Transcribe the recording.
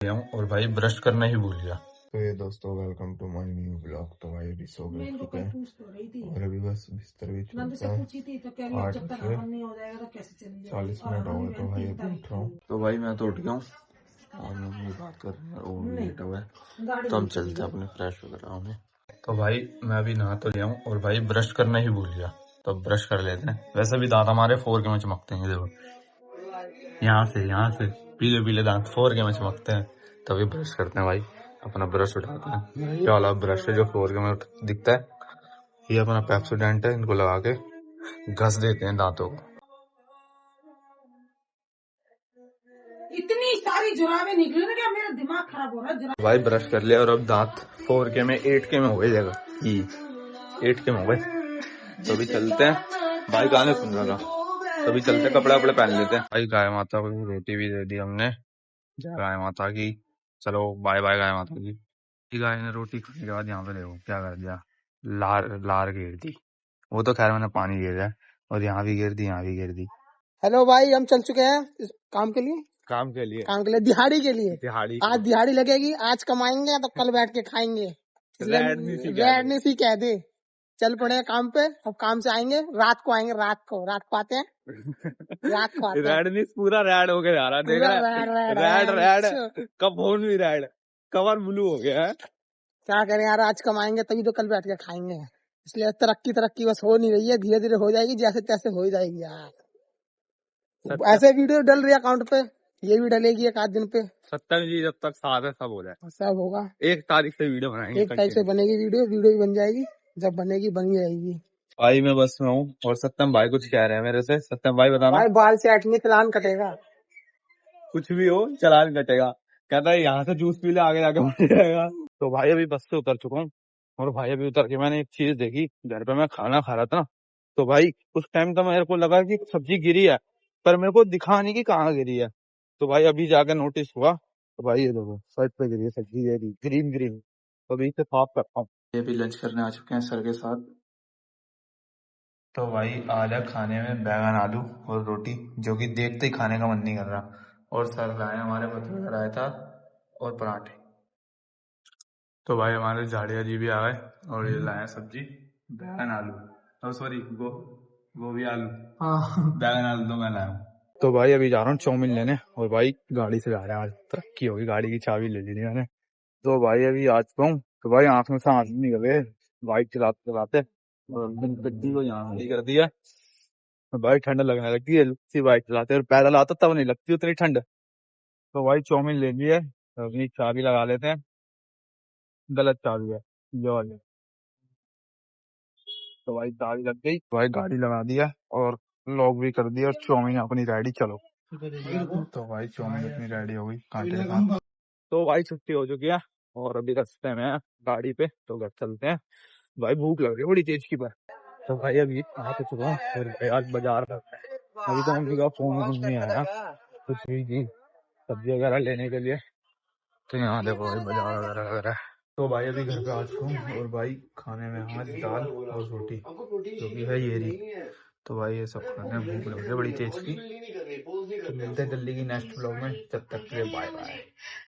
गया हूँ और भाई ब्रश करना ही भूल गया। तो ये दोस्तों welcome to my new blog. तो भाई अभी सो गए चुके हैं और अभी बस बिस्तर भी छूटता है 8:40 हो गए। तो भाई अभी उठ रहा हूँ। तो भाई मैं तो उठ गया हूँ और मम्मी बात कर रही है, वो लेटा हुआ है तो हम चलते हैं अपने फ्रेश वगैरह होने। तो भाई मैं अभी नहा तो लिया हूँ और भाई ब्रश करना ही भूल गया, तो ब्रश कर लेते हैं। वैसे भी दांत हमारे 4K में चमकते हैं, देखो यहाँ से पीले पीले दांत 4K में चमकते हैं। तभी ब्रश करते हैं भाई। अपना ब्रश उठाते हैं, ये वाला ब्रश है जो 4K में दिखता है, ये अपना पेप्सोडेंट है। इनको लगा के घस देते हैं दांतों को। इतनी सारी जुराबें निकली ना, क्या मेरा दिमाग खराब हो रहा है। भाई ब्रश कर लिया और अब दांत 4K में 8K में हो गई जगह, 8K में हो गए। तो अभी चलते हैं, भाई गाने सुन रहा था, तो अभी चलते हैं, कपड़े वपड़े पहन लेते हैं। भाई गाय माता को रोटी भी दे दी हमने, जय गाय माता की। चलो बाय बाय गाय माता की। गाय ने रोटी खाने के बाद यहाँ पे देखो क्या कर दिया, लार लार गिर दी। वो तो खैर मैंने पानी गिर दिया और यहाँ भी गिर दी, यहाँ भी गिर दी। हेलो भाई, हम चल चुके हैं इस काम के लिए, दिहाड़ी के लिए। आज दिहाड़ी लगेगी, आज कमाएंगे तो कल बैठ के खाएंगे। रेडनेस ही कह दे। चल पड़े काम पे, अब काम से आएंगे, रात को आएंगे, रात को आते हैं। रात को आते हैं। रेडनेस पूरा रेड हो गया जा रहा, देख रहा है? रेड कब फोन भी रेड, कवर ब्लू हो गया है। क्या करें यार, आज कमाएंगे तभी तो कल बैठ के खाएंगे। इसलिए तरक्की बस हो नहीं रही है, धीरे धीरे हो जाएगी, जैसे तैसे हो ही जाएगी यार। ऐसे वीडियो डल रही है अकाउंट पे, ये भी डलेगी एक आध दिन पे। 70 जी जब तक साथ है सब हो जाए, सब होगा। 1 तारीख से वीडियो बनाएंगे, 1 तारीख से बनेगी वीडियो भी बन जाएगी। जब बनेगी बन जाएगी। भाई मैं बस में हूँ और सत्यम भाई कुछ कह रहे हैं मेरे से। सत्यम भाई बताना। भाई बाल से हटने चालान कटेगा, कुछ भी हो चालान कटेगा। कहता है यहाँ से जूस पी ले, आगे जाके मर जाएगा। तो भाई अभी बस से उतर चुका हूँ और भाई अभी उतर के मैंने एक चीज देखी, घर पे मैं खाना खा रहा था ना, तो भाई उस टाइम तो मेरे को लगा कि सब्जी गिरी है, पर मेरे को दिखा नहीं कि कहाँ गिरी है। तो भाई अभी जाकर नोटिस हुआ, तो भाई ये देखो साइड पे गिरी है सब्जी, ये ग्रीन ग्रीन। तो अभी इसे साफ करता हूँ। ये भी लंच करने आ चुके हैं सर के साथ। तो भाई आज है खाने में बैगन आलू और रोटी, जो कि देखते ही खाने का मन नहीं कर रहा। और सर लाए हमारे बतुए का रायता और पराठे। तो भाई हमारे झाड़िया जी भी आ गए और ये लाए सब्जी बैगन आलू, और सॉरी गोभी आलू। हाँ बैगन आलू तो मैं लाया हूँ। तो भाई अभी जा रहा हूँ चाउमीन लेने, और भाई गाड़ी से जा रहे हैं, आज तरक्की होगी, गाड़ी की चाबी ले ली थी मैंने। तो भाई अभी आ चुका हूँ, तो भाई आंख में से आंसू निकल गए बाइक चलाते चलाते, और गड्डी को यहाँ खड़ी कर दिया। भाई ठंड लगने लगती है लुच्ची बाइक चलाते, और पैदल आता तब नहीं लगती उतनी ठंड। तो भाई चाउमीन ले ली है, तो अपनी चाबी लगा लेते हैं। गलत चाबी है ये वाली। तो भाई चाबी लग गई, भाई गाड़ी लगा दिया और लॉक भी कर दिया, और चाउमीन अपनी रेडी। चलो तो भाई चाउमीन अपनी रेडी हो गई कांटे के साथ। तो भाई छुट्टी हो चुकी है और अभी रास्ते में है गाड़ी पे, तो घर चलते हैं। भाई भूख लग रही है बड़ी तेज की पर। तो भाई अभी आ तो चुका हूँ और भाई आज बाजार अभी तो मम्मी का फोन नहीं आया कुछ भी की सब्जी वगैरह लेने के लिए। तो यहाँ देखो भाई बाजार वगैरह वगैरह। तो भाई अभी घर पे आ चुका हूँ और भाई खाने में आज दाल और रोटी, जो कि है ये रही। तो भाई ये सब खाने में भूख लग रही है बड़ी तेज की। तो मिलते हैं जल्दी की नेक्स्ट ब्लॉग में, तब तक के लिए बाय बाय।